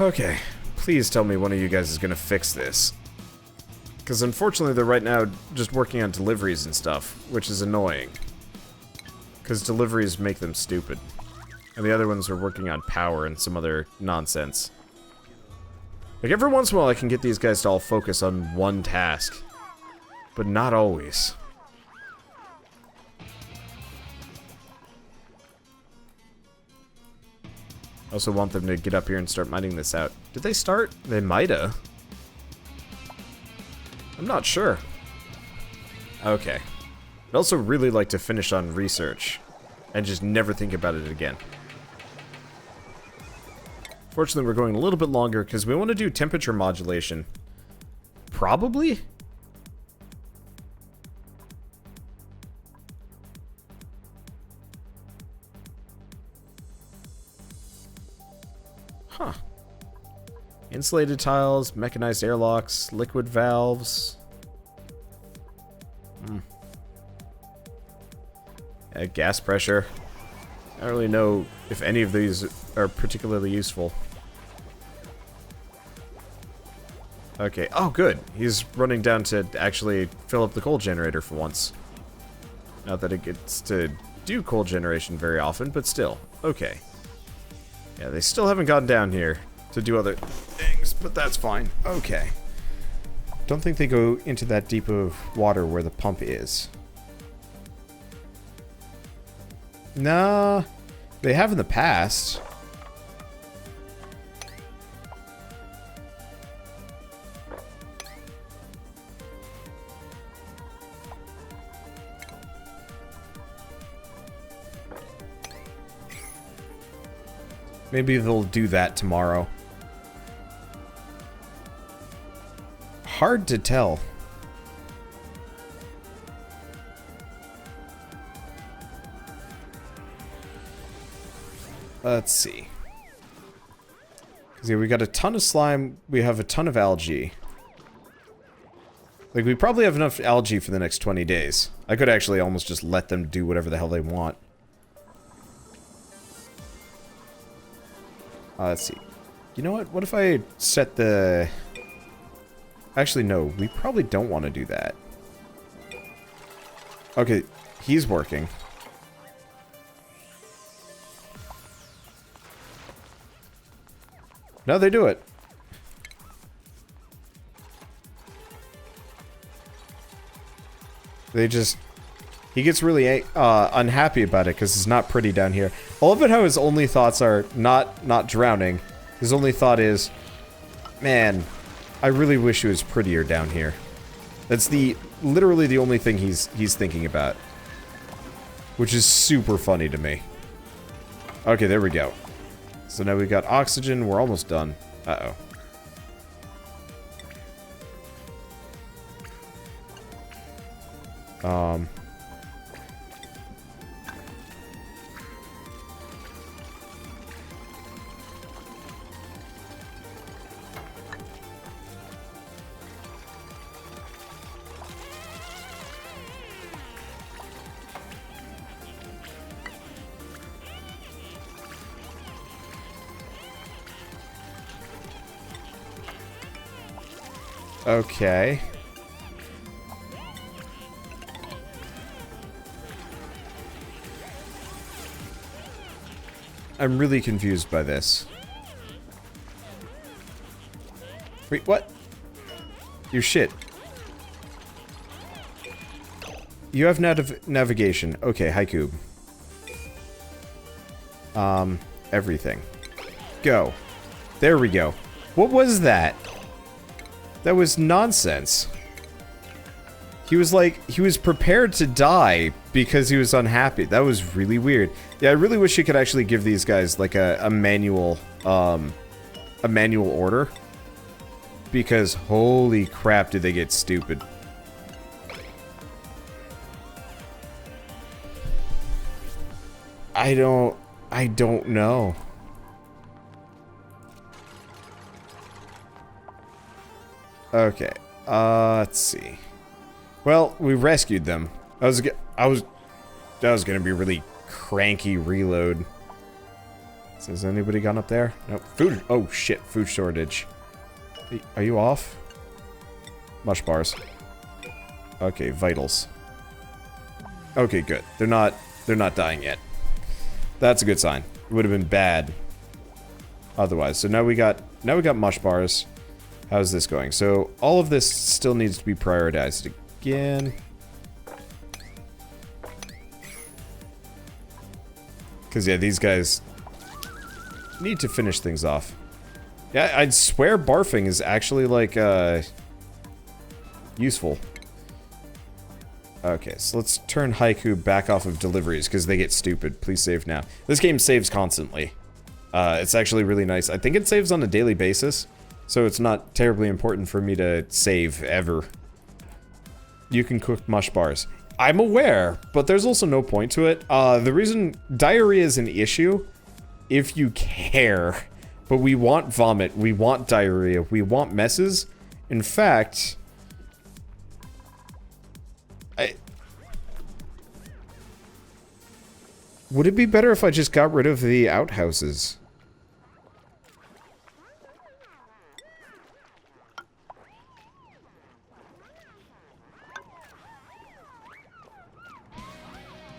Okay, please tell me one of you guys is gonna fix this. Because unfortunately they're right now just working on deliveries and stuff, which is annoying. Because deliveries make them stupid. And the other ones are working on power and some other nonsense. Like, every once in a while I can get these guys to all focus on one task. But not always. I also want them to get up here and start mining this out. Did they start? They mighta. I'm not sure. Okay. I'd also really like to finish on research. And just never think about it again. Fortunately, we're going a little bit longer because we want to do temperature modulation. Probably? Huh. Insulated tiles, mechanized airlocks, liquid valves. Gas pressure. I don't really know if any of these are particularly useful. Okay. Oh, good. He's running down to actually fill up the coal generator for once. Not that it gets to do coal generation very often, but still. Okay. Yeah, they still haven't gone down here to do other things, but that's fine. Okay. Don't think they go into that deep of water where the pump is. Nah, they have in the past. Maybe they'll do that tomorrow. Hard to tell. Let's see. Because yeah, we got a ton of slime, we have a ton of algae. Like, we probably have enough algae for the next 20 days. I could actually almost just let them do whatever the hell they want. Let's see. You know what? What if I set the... Actually, no. We probably don't want to do that. Okay. He's working. No, they do it. They just... He gets really unhappy about it because it's not pretty down here. I love it how his only thoughts are not drowning. His only thought is, man, I really wish it was prettier down here. That's literally the only thing he's thinking about. Which is super funny to me. Okay, there we go. So now we got oxygen. We're almost done. Uh-oh. Okay. I'm really confused by this. Wait, what? Your shit. You have navigation. Okay, haiku. Everything. Go. There we go. What was that? That was nonsense. He was like, he was prepared to die because he was unhappy. That was really weird. Yeah, I really wish you could actually give these guys like a manual order. Because holy crap did they get stupid. I don't know. Okay, let's see. Well, we rescued them. That was gonna be a really cranky reload. So has anybody gone up there? No. Food. Oh, shit. Food shortage. Are you off? Mush bars. Okay, vitals. Okay, good. They're not dying yet. That's a good sign. It would have been bad otherwise. So now we got mush bars. How's this going? So all of this still needs to be prioritized again. Because yeah, these guys need to finish things off. Yeah, I'd swear barfing is actually like useful. Okay, so let's turn Haiku back off of deliveries because they get stupid. Please save now. This game saves constantly. It's actually really nice. I think it saves on a daily basis, so it's not terribly important for me to save ever. You can cook mush bars. I'm aware, but there's also no point to it. The reason diarrhea is an issue, if you care, but we want vomit, we want diarrhea, we want messes. In fact, would it be better if I just got rid of the outhouses?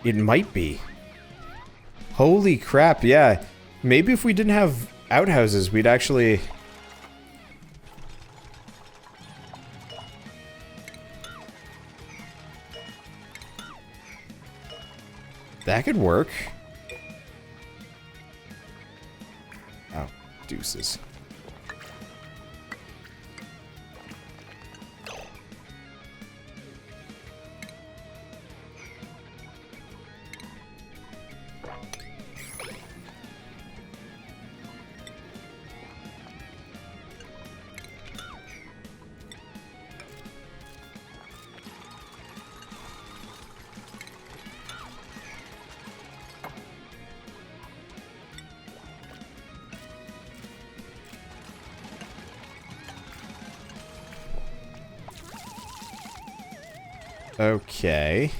It might be. Holy crap, yeah. Maybe if we didn't have outhouses, we'd actually... That could work. Oh, deuces. Okay.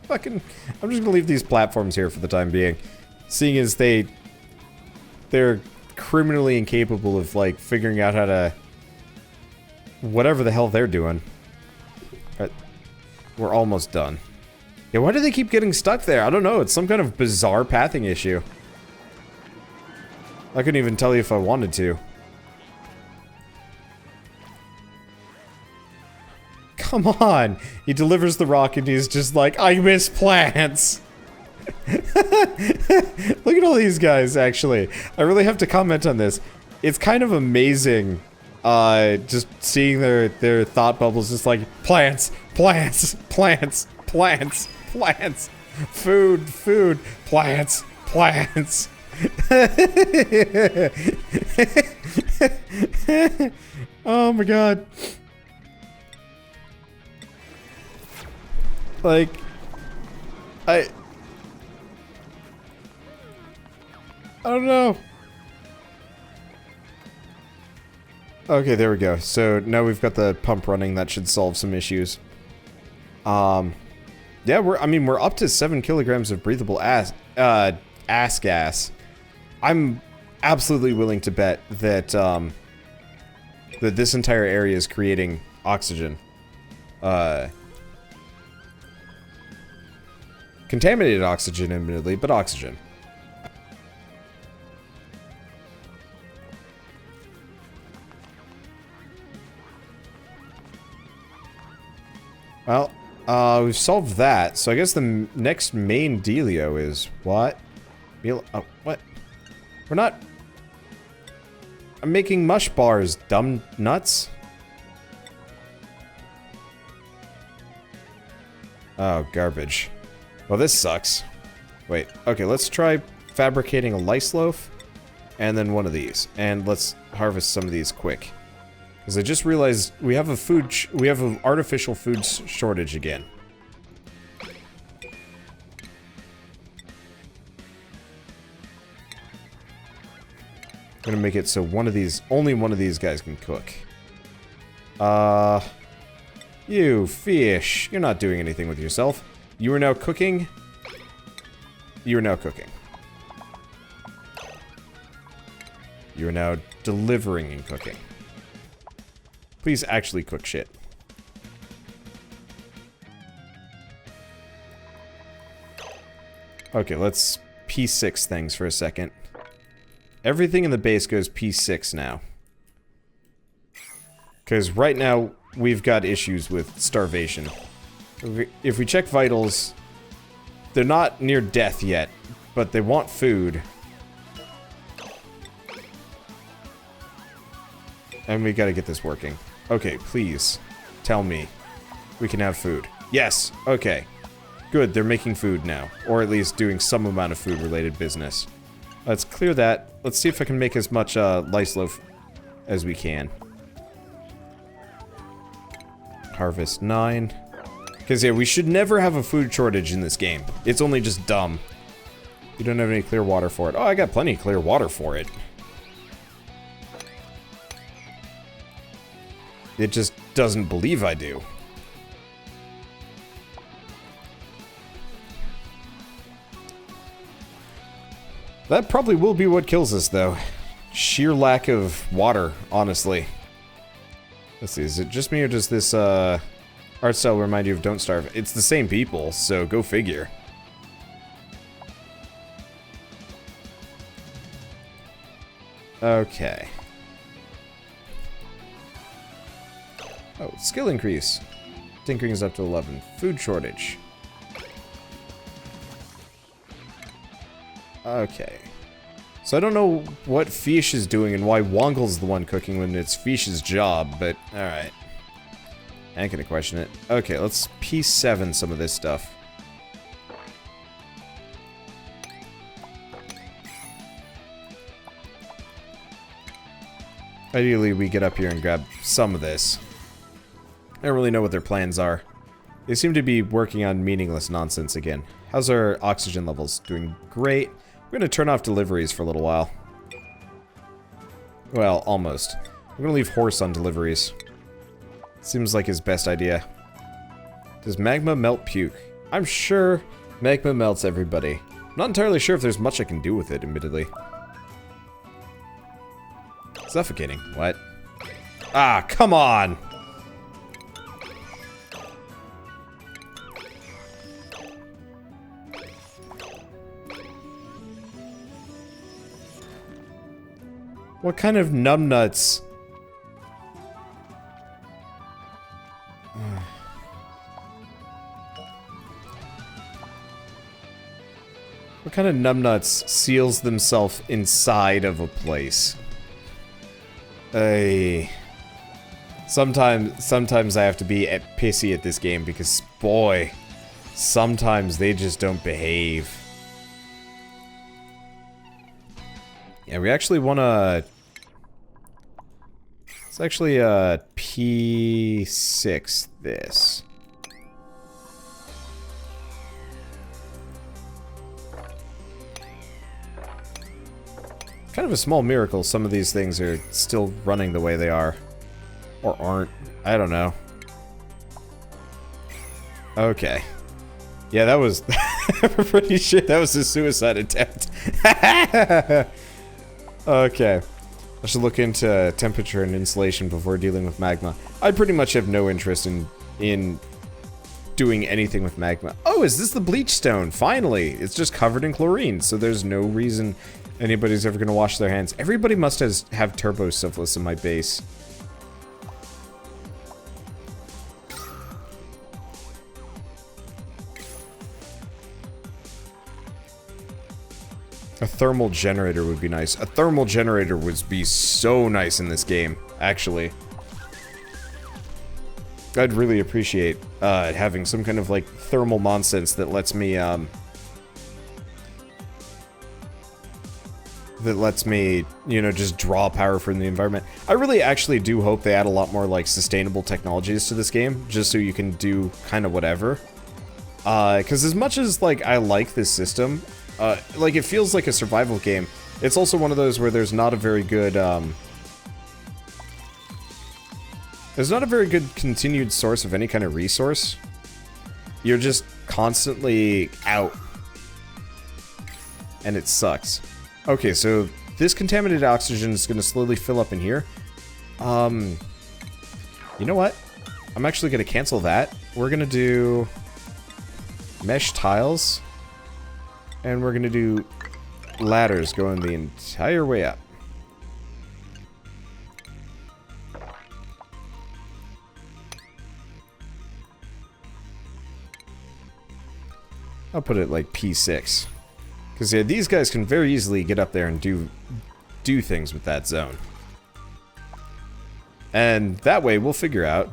Fucking... I'm just gonna leave these platforms here for the time being. Seeing as they're criminally incapable of, like, figuring out how to... whatever the hell they're doing. We're almost done. Yeah, why do they keep getting stuck there? I don't know, it's some kind of bizarre pathing issue. I couldn't even tell you if I wanted to. Come on! He delivers the rock and he's just like, I miss plants! Look at all these guys, actually. I really have to comment on this. It's kind of amazing, just seeing their thought bubbles just like, plants, plants, plants, plants, plants, food, food, plants, plants. Oh my god. Like, I don't know. Okay, there we go. So now we've got the pump running. That should solve some issues. Yeah, we're up to 7 kilograms of breathable ass gas. I'm absolutely willing to bet that that this entire area is creating oxygen. Contaminated oxygen, admittedly, but oxygen. Well, we've solved that, so I guess the next main dealio is what? What? We're not... I'm making mush bars, dumb nuts. Oh, garbage. Well, this sucks. Wait, okay, let's try fabricating a lice loaf, and then one of these. And let's harvest some of these quick. Because I just realized we have an artificial food shortage again. I'm gonna make it so only one of these guys can cook. You fish, you're not doing anything with yourself. You are now cooking You are now cooking. You are now delivering and cooking. Please actually cook shit. Okay, let's P6 things for a second. Everything in the base goes P6 now. Because right now, we've got issues with starvation. If we check vitals, they're not near death yet, but they want food. And we gotta get this working. Okay, please, tell me we can have food. Yes, okay. Good, they're making food now. Or at least doing some amount of food-related business. Let's clear that. Let's see if I can make as much lice loaf as we can. Harvest 9. Because, yeah, we should never have a food shortage in this game. It's only just dumb. You don't have any clear water for it. Oh, I got plenty of clear water for it. It just doesn't believe I do. That probably will be what kills us, though. Sheer lack of water, honestly. Let's see, is it just me or does this, art style remind you of Don't Starve? It's the same people, so go figure. Okay. Oh, skill increase. Tinkering is up to 11. Food shortage. Okay. So I don't know what Fish is doing and why Wongle's the one cooking when it's Fish's job, but alright. I ain't gonna question it. Okay, let's P7 some of this stuff. Ideally, we get up here and grab some of this. I don't really know what their plans are. They seem to be working on meaningless nonsense again. How's our oxygen levels? Doing great. We're gonna turn off deliveries for a little while. Well, almost. I'm gonna leave Horse on deliveries. Seems like his best idea. Does magma melt puke? I'm sure magma melts everybody. I'm not entirely sure if there's much I can do with it, admittedly. Suffocating. What? Ah, come on! What kind of numbnuts? What kind of numbnuts seals themselves inside of a place? Sometimes I have to be pissy at this game because, boy, sometimes they just don't behave. Yeah, we actually want to... Let's actually P6 this. Kind of a small miracle some of these things are still running the way they are. Or aren't. I don't know. Okay. Yeah, that was... I'm pretty sure that was a suicide attempt. Okay. I should look into temperature and insulation before dealing with magma. I pretty much have no interest in doing anything with magma. Oh, is this the bleach stone? Finally! It's just covered in chlorine, so there's no reason anybody's ever gonna wash their hands. Everybody must have turbo syphilis in my base. A thermal generator would be nice. A thermal generator would be so nice in this game, actually. I'd really appreciate having some kind of, like, thermal nonsense that lets me, you know, just draw power from the environment. I really actually do hope they add a lot more, like, sustainable technologies to this game, just so you can do kind of whatever. Because as much as, like, I like this system... like, it feels like a survival game. It's also one of those where there's not a very good, there's not a very good continued source of any kind of resource. You're just constantly out. and it sucks. Okay, so this contaminated oxygen is going to slowly fill up in here. You know what? I'm actually going to cancel that. We're going to do mesh tiles, and we're going to do ladders going the entire way up. I'll put it like P6. Because yeah, these guys can very easily get up there and do things with that zone. And that way we'll figure out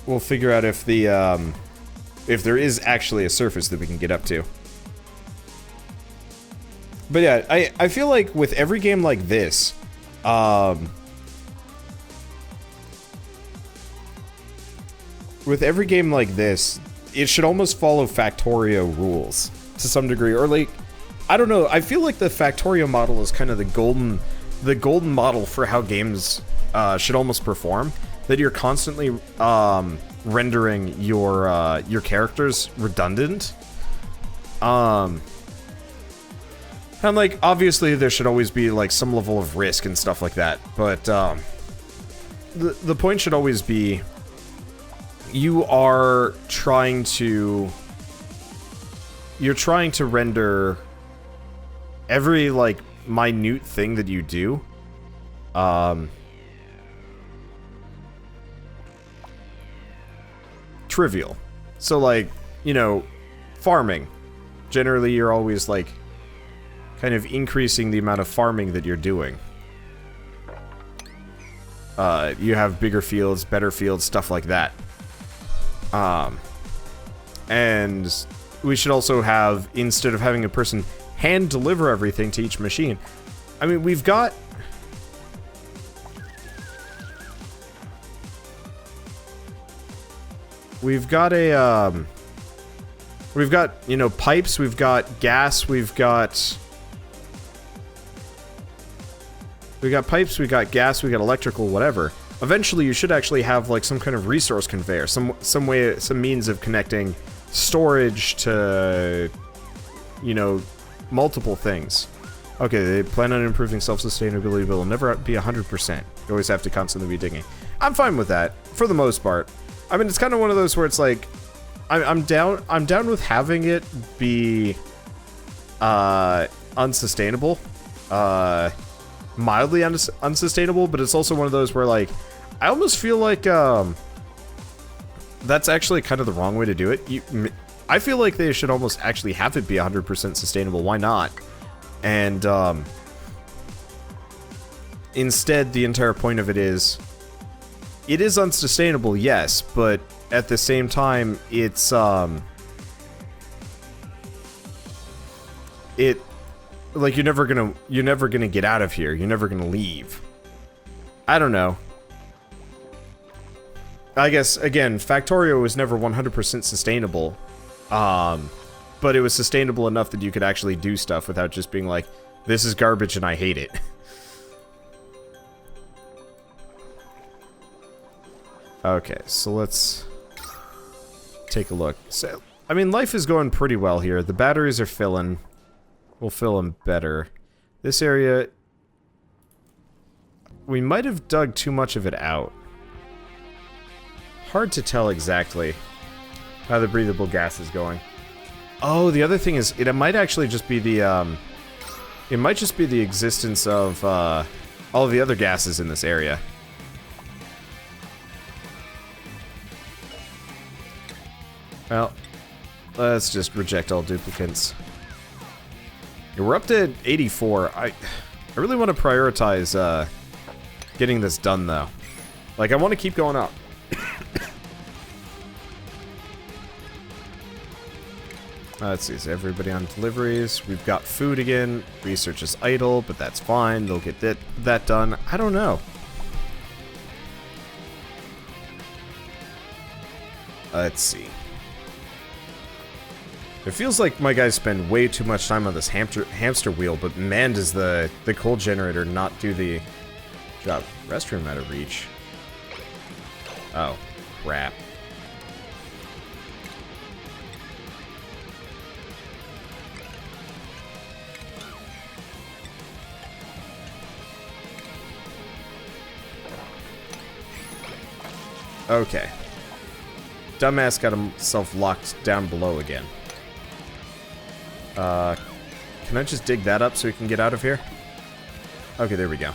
if the if there is actually a surface that we can get up to. But yeah, I feel like with every game like this, it should almost follow Factorio rules to some degree, or like, I don't know. I feel like the Factorio model is kind of the golden model for how games should almost perform. That you're constantly rendering your characters redundant. And like, obviously there should always be like some level of risk and stuff like that, but the point should always be you're trying to render every like minute thing that you do trivial. So like, you know, farming. Generally you're always like kind of increasing the amount of farming that you're doing. You have bigger fields, better fields, stuff like that. And we should also have, instead of having a person hand deliver everything to each machine, I mean, we've got you know, pipes, we've got gas, we've got pipes, we got gas, we got electrical, whatever. Eventually you should actually have like some kind of resource conveyor, some means of connecting storage to, you know, multiple things. Okay, they plan on improving self-sustainability, but it'll never be 100%. You always have to constantly be digging. I'm fine with that, for the most part. I mean, it's kind of one of those where it's like, I'm down with having it be unsustainable, mildly unsustainable, but it's also one of those where like, I almost feel like that's actually kind of the wrong way to do it. I feel like they should almost actually have it be 100% sustainable. Why not? And instead, the entire point of it is unsustainable, yes, but at the same time, it's like you're never gonna get out of here. You're never gonna leave. I don't know. I guess, again, Factorio was never 100% sustainable, but it was sustainable enough that you could actually do stuff without just being like, this is garbage and I hate it. Okay, so let's take a look. So, I mean, life is going pretty well here. The batteries are filling. We'll fill them better. This area, we might have dug too much of it out. Hard to tell exactly how the breathable gas is going. Oh, the other thing is, it might actually just be the, it might just be the existence of, all of the other gases in this area. Well, let's just reject all duplicates. Yeah, we're up to 84. I really want to prioritize, getting this done, though. Like, I want to keep going up. Let's see, is everybody on deliveries? We've got food again. Research is idle, but that's fine. They'll get that done. I don't know. Let's see. It feels like my guys spend way too much time on this hamster wheel, but man, does the coal generator not do the job. Restroom out of reach. Oh, crap. Okay. Dumbass got himself locked down below again. Can I just dig that up so we can get out of here? Okay, there we go.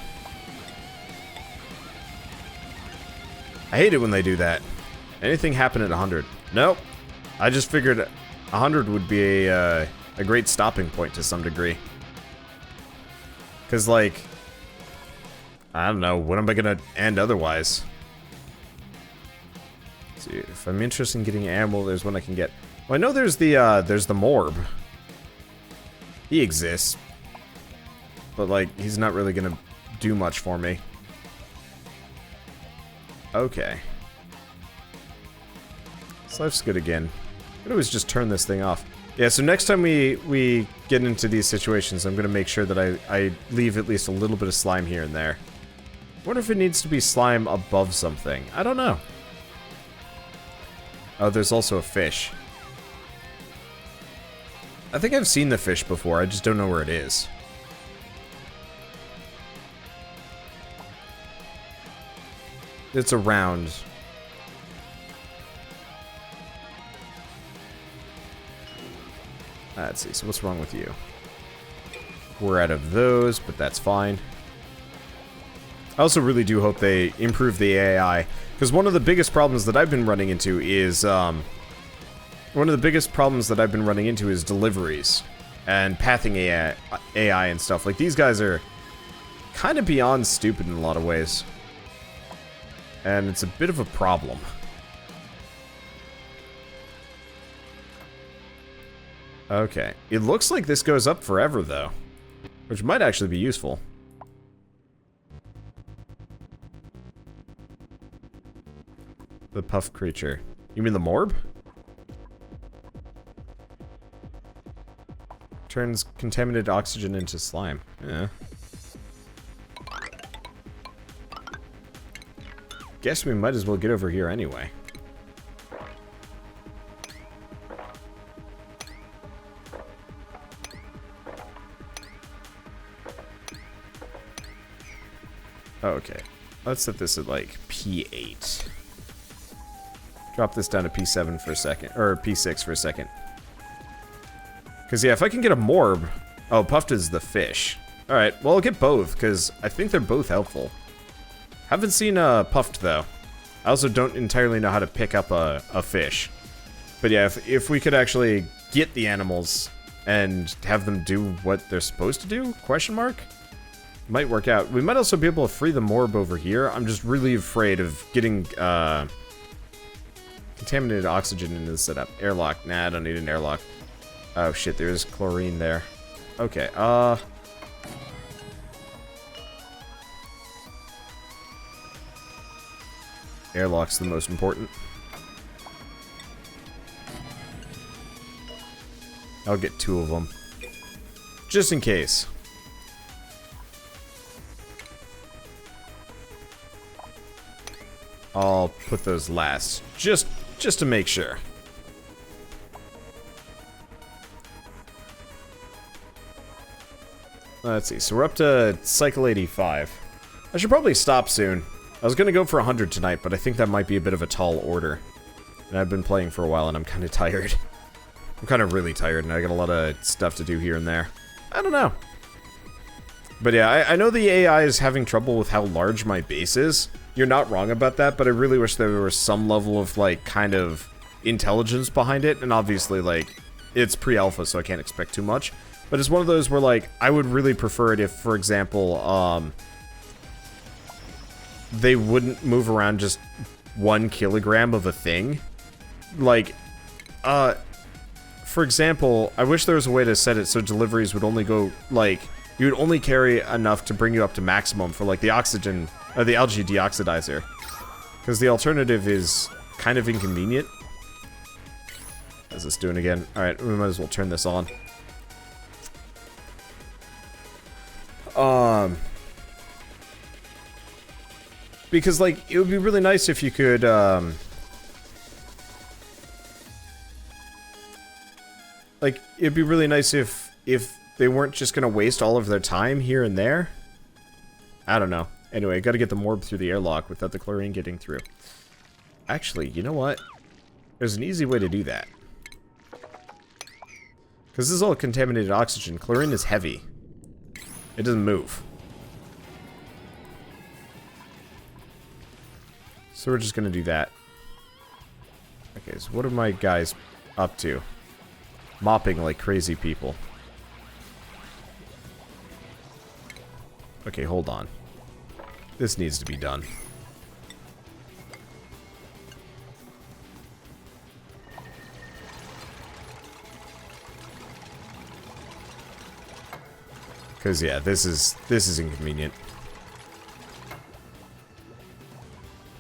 I hate it when they do that. Anything happen at 100? Nope. I just figured 100 would be a great stopping point to some degree. Because, like, I don't know, when am I gonna end otherwise? Let's see, if I'm interested in getting ammo, there's one I can get. Well, I know there's the Morb. He exists. But, like, he's not really gonna do much for me. Okay. This life's good again. I could always just turn this thing off. Yeah, so next time we get into these situations, I'm gonna make sure that I leave at least a little bit of slime here and there. I wonder if it needs to be slime above something. I don't know. Oh, there's also a fish. I think I've seen the fish before, I just don't know where it is. It's around. Let's see, so what's wrong with you? We're out of those, but that's fine. I also really do hope they improve the AI, because one of the biggest problems that I've been running into is, deliveries and pathing AI and stuff. Like, these guys are kind of beyond stupid in a lot of ways. And it's a bit of a problem. Okay. It looks like this goes up forever, though. Which might actually be useful. The puff creature. You mean the Morb? Turns contaminated oxygen into slime. Yeah. Guess we might as well get over here anyway. Okay. Let's set this at like P8. Drop this down to P7 for a second. Or P6 for a second. Because, yeah, if I can get a Morb... Oh, Puffed is the fish. Alright, well, I'll get both, because I think they're both helpful. Haven't seen Puffed, though. I also don't entirely know how to pick up a fish. But yeah, if we could actually get the animals and have them do what they're supposed to do? Question mark? Might work out. We might also be able to free the Morb over here. I'm just really afraid of getting contaminated oxygen into the setup. Airlock. Nah, I don't need an airlock. Oh shit, there's chlorine there. Okay, airlock's the most important. I'll get 2 of them. Just in case. I'll put those last. Just to make sure. Let's see, so we're up to cycle 85. I should probably stop soon. I was gonna go for 100 tonight, but I think that might be a bit of a tall order. And I've been playing for a while and I'm kind of tired. I'm kind of really tired and I got a lot of stuff to do here and there. I don't know. But yeah, I know the AI is having trouble with how large my base is. You're not wrong about that, but I really wish there was some level of, like, kind of intelligence behind it. And obviously, like, it's pre-alpha, so I can't expect too much. But it's one of those where, like, I would really prefer it if, for example, they wouldn't move around just 1 kilogram of a thing. Like, for example, I wish there was a way to set it so deliveries would only go, like, you would only carry enough to bring you up to maximum for, like, the oxygen, or the algae deoxidizer. Because the alternative is kind of inconvenient. How's this doing again? Alright, we might as well turn this on. Because, like, it would be really nice if you could, like, it'd be really nice if they weren't just gonna waste all of their time here and there. I don't know. Anyway, gotta get the Morb through the airlock without the chlorine getting through. Actually, you know what? There's an easy way to do that. Because this is all contaminated oxygen. Chlorine is heavy. It doesn't move. So we're just going to do that. Okay, so what are my guys up to? Mopping like crazy people. Okay, hold on. This needs to be done. Because, yeah, this is inconvenient.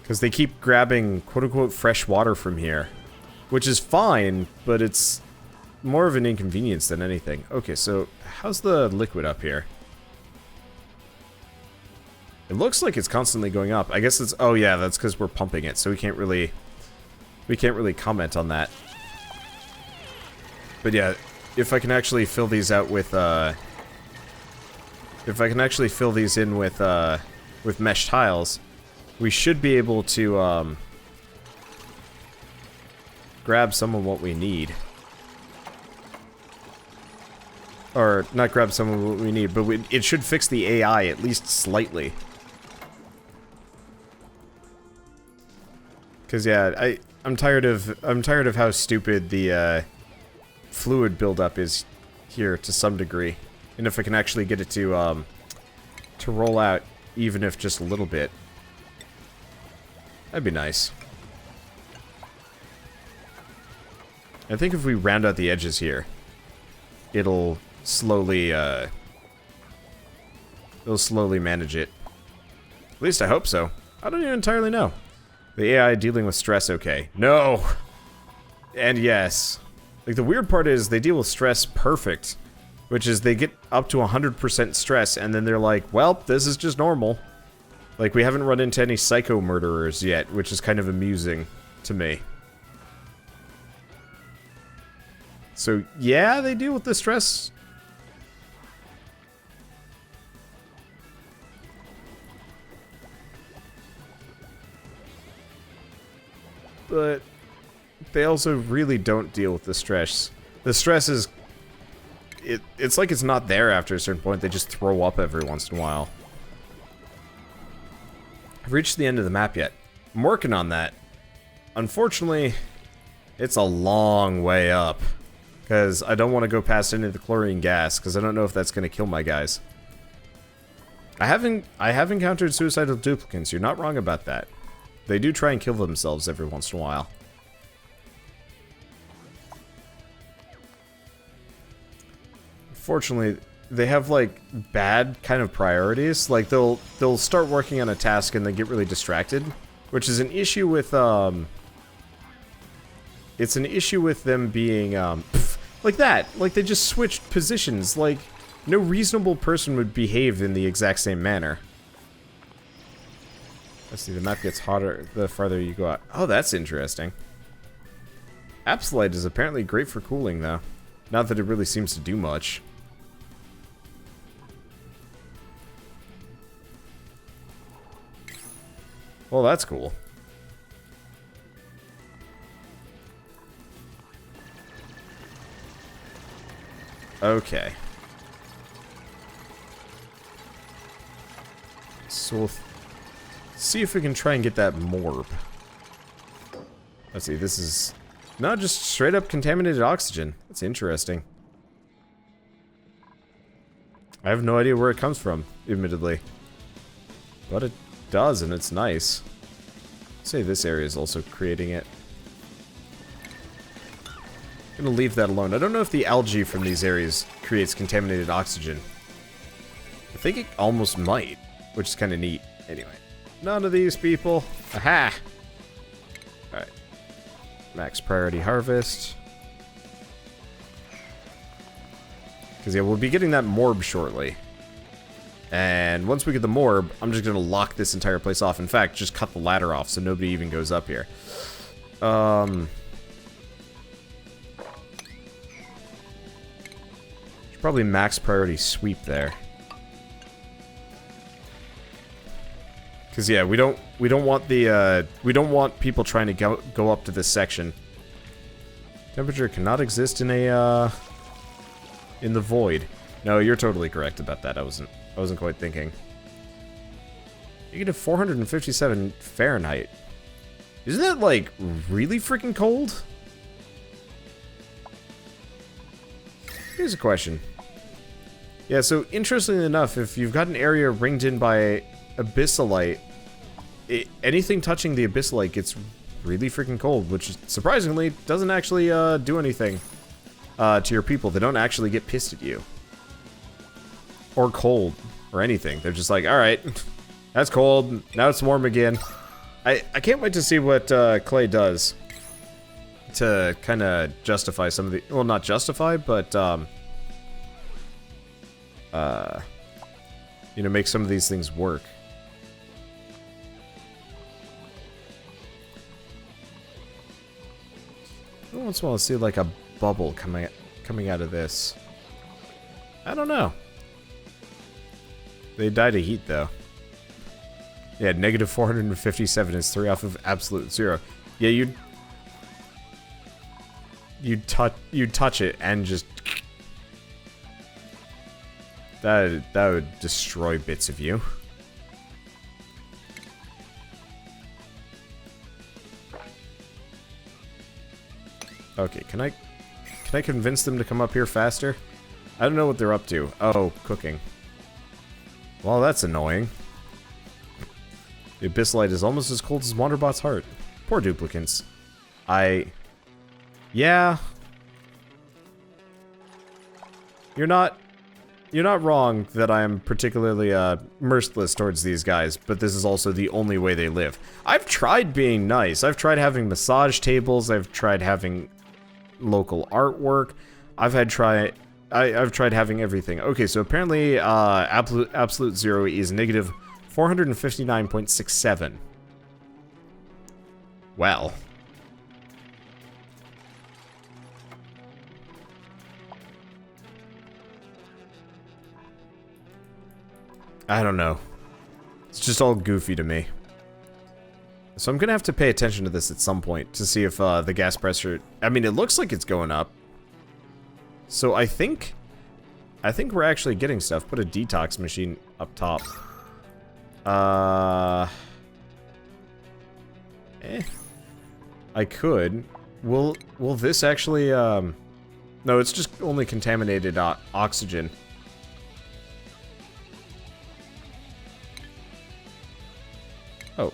Because they keep grabbing quote-unquote fresh water from here. Which is fine, but it's more of an inconvenience than anything. Okay, so how's the liquid up here? It looks like it's constantly going up. I guess it's... Oh, yeah, that's because we're pumping it, so we can't really comment on that. But, yeah, if I can actually fill these out with, if I can actually fill these in with mesh tiles, we should be able to, grab some of what we need. Or, not grab some of what we need, but it should fix the AI at least slightly. Because, yeah, I'm tired of how stupid the, fluid buildup is here to some degree. And if I can actually get it to roll out, even if just a little bit, that'd be nice. I think if we round out the edges here, it'll slowly manage it. At least I hope so. I don't even entirely know. The AI dealing with stress okay. No! And yes. Like, the weird part is they deal with stress perfect. Which is they get up to 100% stress, and then they're like, well, this is just normal. Like, we haven't run into any psycho murderers yet, which is kind of amusing to me. So, yeah, they deal with the stress. But they also really don't deal with the stress. The stress is... It's like it's not there after a certain point. They just throw up every once in a while. I've reached the end of the map yet. I'm working on that. Unfortunately, it's a long way up. Because I don't want to go past any of the chlorine gas, because I don't know if that's going to kill my guys. I have encountered suicidal duplicants. You're not wrong about that. They do try and kill themselves every once in a while. Fortunately, they have, like, bad kind of priorities. Like, they'll start working on a task and they get really distracted, which is an issue with, it's an issue with them being, like that. Like, they just switched positions. Like, no reasonable person would behave in the exact same manner. Let's see, the map gets hotter the farther you go out. Oh, that's interesting. Absolite is apparently great for cooling, though. Not that it really seems to do much. Well, that's cool. Okay. So we'll see if we can try and get that morb. Let's see, this is not just straight up contaminated oxygen. That's interesting. I have no idea where it comes from, admittedly. But it does, and it's nice. I'd say this area is also creating it. I'm gonna leave that alone. I don't know if the algae from these areas creates contaminated oxygen. I think it almost might, which is kind of neat. Anyway, none of these people. Aha! Alright. Max priority harvest. Because, yeah, we'll be getting that morb shortly. And once we get the morb, I'm just going to lock this entire place off. In fact, just cut the ladder off so nobody even goes up here. Should probably max priority sweep there. Because yeah, we don't want the we don't want people trying to go up to this section. Temperature cannot exist in a in the void. No, you're totally correct about that. I wasn't quite thinking. Negative 457 Fahrenheit. Isn't that like really freaking cold? Here's a question. Yeah, so interestingly enough, if you've got an area ringed in by abyssalite, anything touching the abyssalite gets really freaking cold, which surprisingly doesn't actually do anything to your people. They don't actually get pissed at you. Or cold, or anything. They're just like, alright, that's cold, now it's warm again. I can't wait to see what Clay does to kind of justify some of the, well, not justify, but you know, make some of these things work. Every once in a while I see like a bubble coming out of this. I don't know. They died of heat though. Yeah, negative 457 is 3 off of absolute 0. Yeah, you'd touch it and just that would destroy bits of you. Okay, can I convince them to come up here faster? I don't know what they're up to. Oh, cooking. Well, that's annoying. The abyssalite is almost as cold as Wanderbot's heart. Poor duplicants. Yeah. You're not wrong that I am particularly merciless towards these guys, but this is also the only way they live. I've tried being nice. I've tried having massage tables. I've tried having local artwork. I've tried having everything. Okay, so apparently absolute 0 is negative 459.67. Well. I don't know. It's just all goofy to me. So I'm gonna have to pay attention to this at some point to see if the gas pressure... I mean, it looks like it's going up. So I think we're actually getting stuff. Put a detox machine up top. I could. Will this actually, no, it's just only contaminated oxygen. Oh.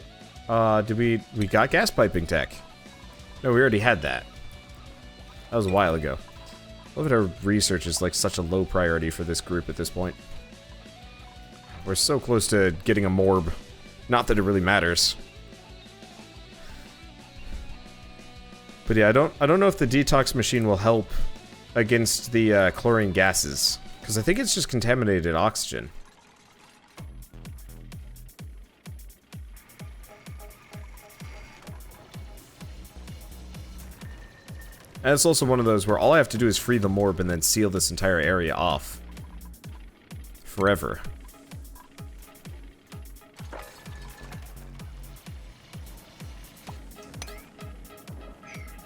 We got gas piping tech. No, we already had that. That was a while ago. I love that our research is like such a low priority for this group at this point. We're so close to getting a morb. Not that it really matters. But yeah, I don't know if the detox machine will help against the chlorine gases, because I think it's just contaminated oxygen. And it's also one of those where all I have to do is free the morb and then seal this entire area off. Forever.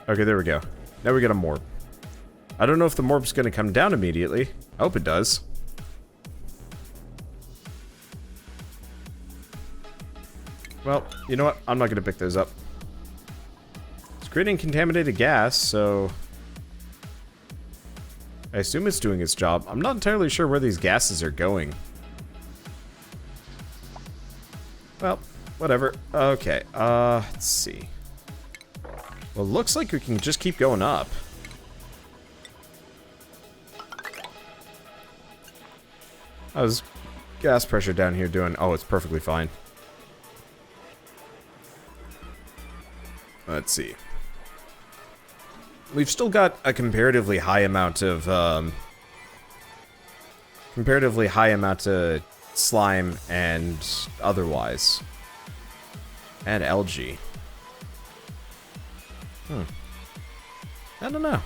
Okay, there we go. Now we got a morb. I don't know if the morb's gonna come down immediately. I hope it does. Well, you know what? I'm not gonna pick those up. It's creating contaminated gas, so... I assume it's doing its job. I'm not entirely sure where these gases are going. Well, whatever. Okay, let's see. Well, it looks like we can just keep going up. How's gas pressure down here doing? Oh, it's perfectly fine. Let's see. We've still got a comparatively high amount of slime and otherwise. And algae. I don't know.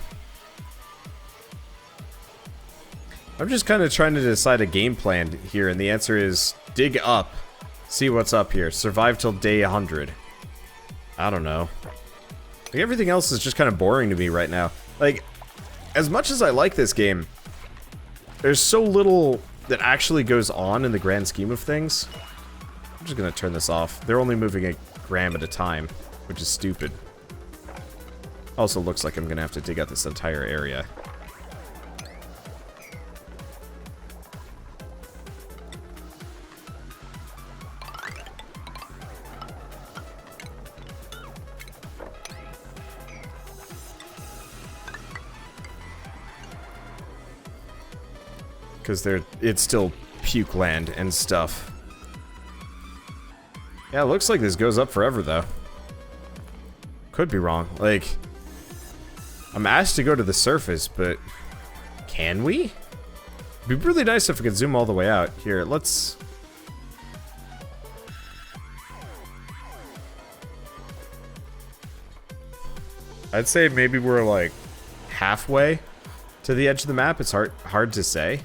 I'm just kind of trying to decide a game plan here, and the answer is dig up see what's up here. Survive till day 100. I don't know. Like, everything else is just kind of boring to me right now. Like, as much as I like this game, there's so little that actually goes on in the grand scheme of things. I'm just gonna turn this off. They're only moving a gram at a time, which is stupid. Also looks like I'm gonna have to dig out this entire area. Because it's still puke land and stuff. Yeah, it looks like this goes up forever, though. Could be wrong. Like, I'm asked to go to the surface, but can we? It'd be really nice if we could zoom all the way out. Here, let's... I'd say maybe we're, like, halfway to the edge of the map. It's hard to say.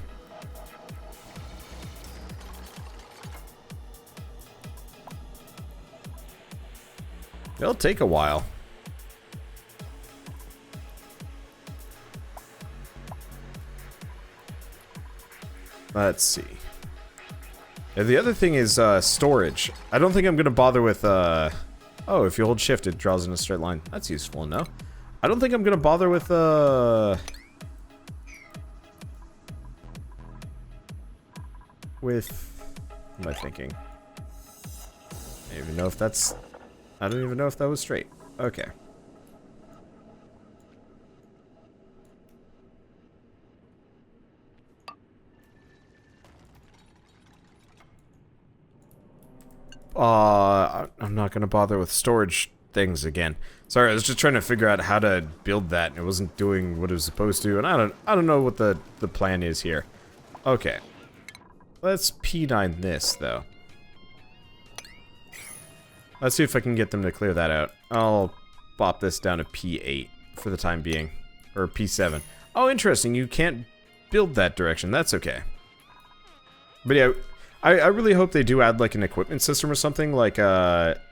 It'll take a while. Let's see. And the other thing is storage. I don't think I'm going to bother with... Oh, if you hold shift, it draws in a straight line. That's useful, no? I don't think I'm going to bother with... What am I thinking? I don't even know if that's... I don't even know if that was straight. Okay. I'm not gonna bother with storage things again. Sorry, I was just trying to figure out how to build that, and it wasn't doing what it was supposed to, and I don't know what the plan is here. Okay. Let's P9 this, though. Let's see if I can get them to clear that out. I'll bop this down to P8 for the time being. Or P7. Oh, interesting. You can't build that direction. That's okay. But yeah, I really hope they do add like an equipment system or something. Like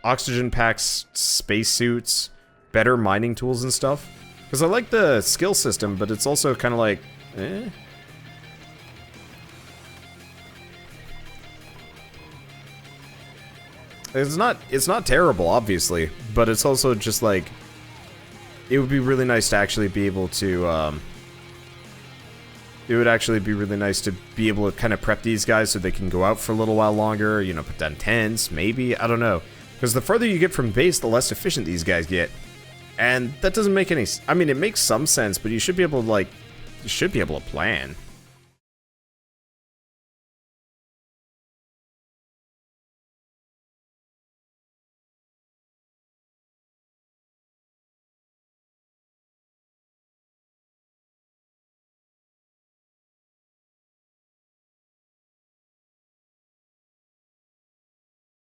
oxygen packs, spacesuits, better mining tools and stuff. Because I like the skill system, but it's also kind of like, eh. It's not terrible, obviously, but it's also just like, it would be really nice to actually be able to, it would actually be really nice to be able to kind of prep these guys so they can go out for a little while longer, you know, put down tents, maybe, I don't know. Because the further you get from base, the less efficient these guys get. And that doesn't make any, I mean, it makes some sense, but you should be able to, like, you should be able to plan.